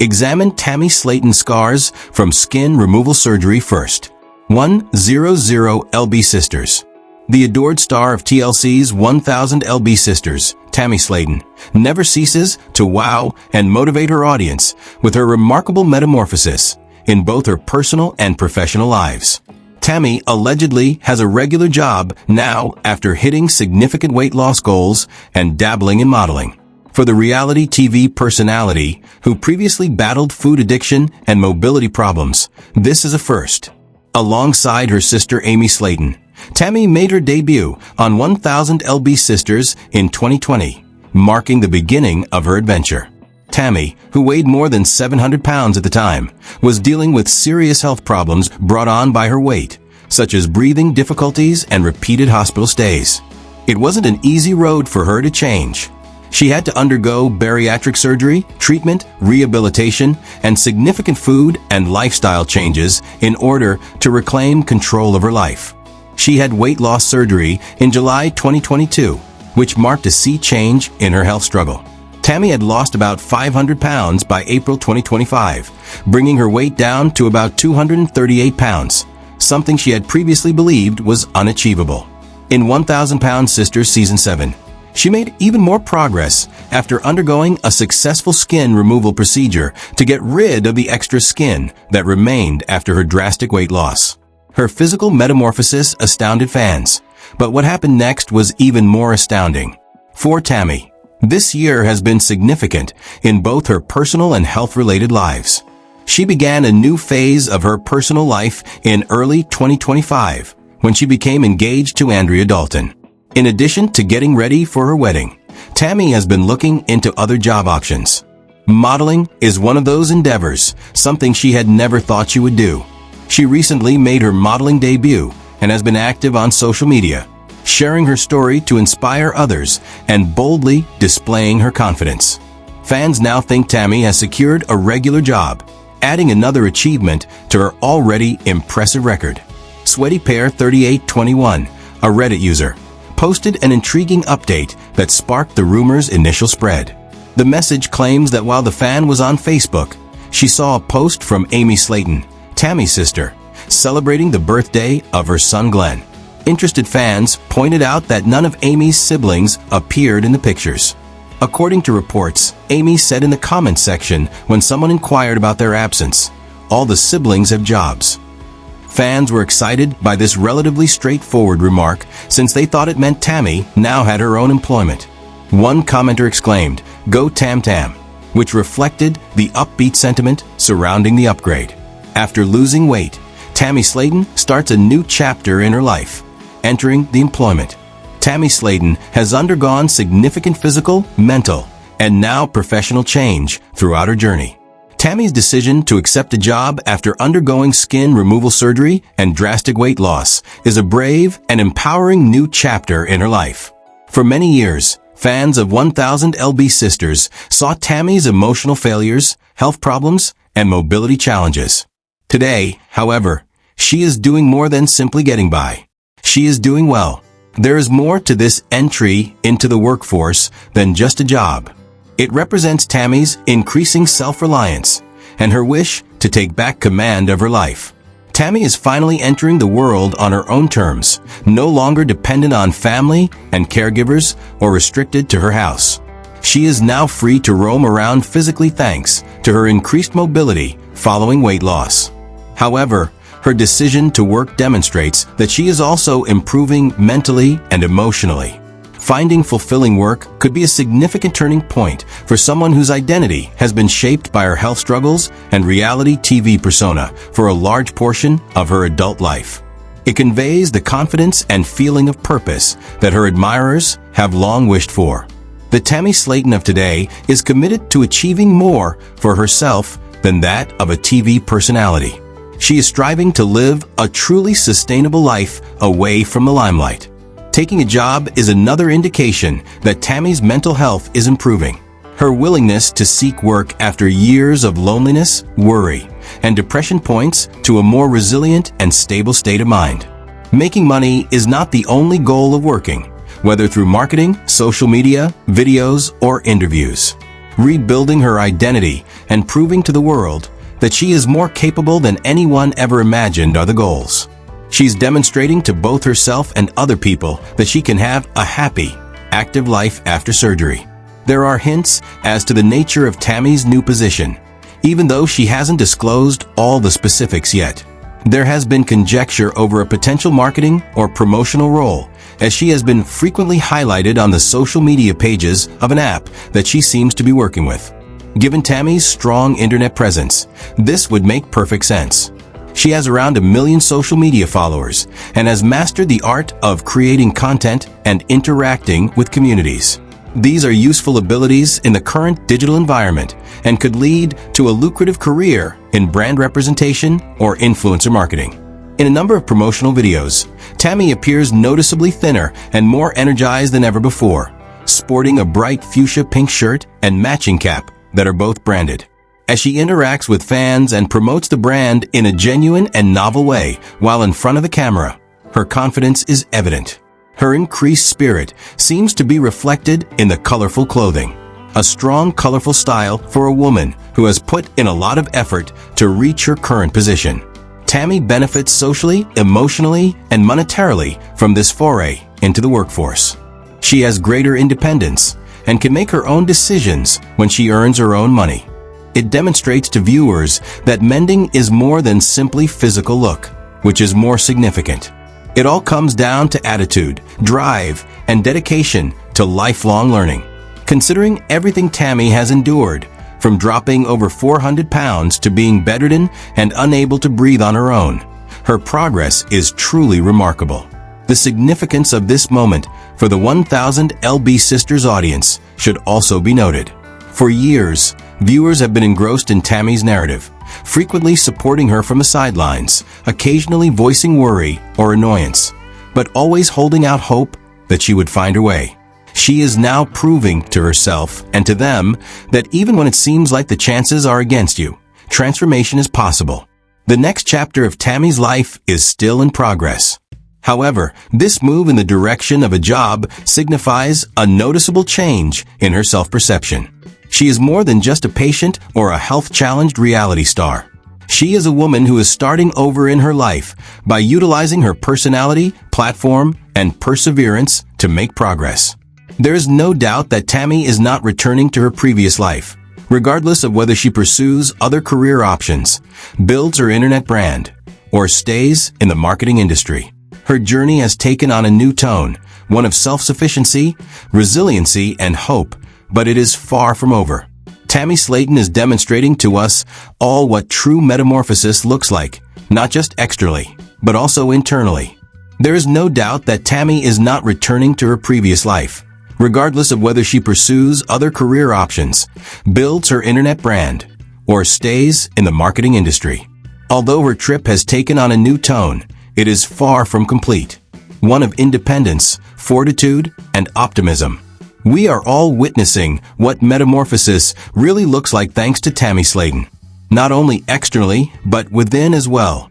Examine Tammy Slaton scars from skin removal surgery first. 100 Sisters. The adored star of TLC's 1000 LB Sisters, Tammy Slaton, never ceases to wow and motivate her audience with her remarkable metamorphosis in both her personal and professional lives. Tammy allegedly has a regular job now after hitting significant weight loss goals and dabbling in modeling. For the reality TV personality who previously battled food addiction and mobility problems, this is a first. Alongside her sister Amy Slaton, Tammy made her debut on 1000 LB Sisters in 2020, marking the beginning of her adventure. Tammy, who weighed more than 700 pounds at the time, was dealing with serious health problems brought on by her weight, such as breathing difficulties and repeated hospital stays. It wasn't an easy road for her to change. She had to undergo bariatric surgery, treatment, rehabilitation, and significant food and lifestyle changes in order to reclaim control of her life. She had weight loss surgery in July 2022, which marked a sea change in her health struggle. Tammy had lost about 500 pounds by April 2025, bringing her weight down to about 238 pounds, something she had previously believed was unachievable. In 1000 Pound Sisters Season 7, she made even more progress after undergoing a successful skin removal procedure to get rid of the extra skin that remained after her drastic weight loss. Her physical metamorphosis astounded fans, but what happened next was even more astounding. For Tammy, this year has been significant in both her personal and health-related lives. She began a new phase of her personal life in early 2025 when she became engaged to Andrea Dalton. In addition to getting ready for her wedding, Tammy has been looking into other job options. Modeling is one of those endeavors, something she had never thought she would do. She recently made her modeling debut and has been active on social media, sharing her story to inspire others and boldly displaying her confidence. Fans now think Tammy has secured a regular job, adding another achievement to her already impressive record. Sweaty Pear 3821, a Reddit user, posted an intriguing update that sparked the rumor's initial spread. The message claims that while the fan was on Facebook, she saw a post from Amy Slaton, Tammy's sister, celebrating the birthday of her son Glenn. Interested fans pointed out that none of Amy's siblings appeared in the pictures. According to reports, Amy said in the comments section when someone inquired about their absence, "All the siblings have jobs." Fans were excited by this relatively straightforward remark since they thought it meant Tammy now had her own employment. One commenter exclaimed, "Go Tam Tam," which reflected the upbeat sentiment surrounding the upgrade. After losing weight, Tammy Slaton starts a new chapter in her life, entering the employment. Tammy Slaton has undergone significant physical, mental, and now professional change throughout her journey. Tammy's decision to accept a job after undergoing skin removal surgery and drastic weight loss is a brave and empowering new chapter in her life. For many years, fans of 1000 LB Sisters saw Tammy's emotional failures, health problems, and mobility challenges. Today, however, she is doing more than simply getting by. She is doing well. There is more to this entry into the workforce than just a job. It represents Tammy's increasing self-reliance and her wish to take back command of her life. Tammy is finally entering the world on her own terms, no longer dependent on family and caregivers or restricted to her house. She is now free to roam around physically thanks to her increased mobility following weight loss. However, her decision to work demonstrates that she is also improving mentally and emotionally. Finding fulfilling work could be a significant turning point for someone whose identity has been shaped by her health struggles and reality TV persona for a large portion of her adult life. It conveys the confidence and feeling of purpose that her admirers have long wished for. The Tammy Slaton of today is committed to achieving more for herself than that of a TV personality. She is striving to live a truly sustainable life away from the limelight. Taking a job is another indication that Tammy's mental health is improving. Her willingness to seek work after years of loneliness, worry, and depression points to a more resilient and stable state of mind. Making money is not the only goal of working, whether through marketing, social media, videos, or interviews. rebuilding her identity and proving to the world that she is more capable than anyone ever imagined are the goals. She's demonstrating to both herself and other people that she can have a happy, active life after surgery. There are hints as to the nature of Tammy's new position, even though she hasn't disclosed all the specifics yet. There has been conjecture over a potential marketing or promotional role, as she has been frequently highlighted on the social media pages of an app that she seems to be working with. Given Tammy's strong internet presence, this would make perfect sense. She has around 1 million social media followers and has mastered the art of creating content and interacting with communities. These are useful abilities in the current digital environment and could lead to a lucrative career in brand representation or influencer marketing. In a number of promotional videos, Tammy appears noticeably thinner and more energized than ever before, sporting a bright fuchsia pink shirt and matching cap that are both branded. As she interacts with fans and promotes the brand in a genuine and novel way while in front of the camera, her confidence is evident. Her increased spirit seems to be reflected in the colorful clothing, a strong, colorful style for a woman who has put in a lot of effort to reach her current position. Tammy benefits socially, emotionally, and monetarily from this foray into the workforce. She has greater independence and can make her own decisions when she earns her own money. It demonstrates to viewers that mending is more than simply physical look, which is more significant. It all comes down to attitude, drive, and dedication to lifelong learning. Considering everything Tammy has endured, from dropping over 400 pounds to being bedridden and unable to breathe on her own, her progress is truly remarkable. The significance of this moment for the 1000 LB Sisters audience should also be noted. For years, viewers have been engrossed in Tammy's narrative, frequently supporting her from the sidelines, occasionally voicing worry or annoyance, but always holding out hope that she would find her way. She is now proving to herself and to them that even when it seems like the chances are against you, transformation is possible. The next chapter of Tammy's life is still in progress. However, this move in the direction of a job signifies a noticeable change in her self-perception. She is more than just a patient or a health-challenged reality star. She is a woman who is starting over in her life by utilizing her personality, platform, and perseverance to make progress. There is no doubt that Tammy is not returning to her previous life, regardless of whether she pursues other career options, builds her internet brand, or stays in the marketing industry. Her journey has taken on a new tone, one of self-sufficiency, resiliency, and hope, but it is far from over. Tammy Slaton is demonstrating to us all what true metamorphosis looks like, not just externally, but also internally. There is no doubt that Tammy is not returning to her previous life, regardless of whether she pursues other career options, builds her internet brand, or stays in the marketing industry. Although her trip has taken on a new tone, it is far from complete, one of independence, fortitude, and optimism. We are all witnessing what metamorphosis really looks like thanks to Tammy Slaton, not only externally, but within as well.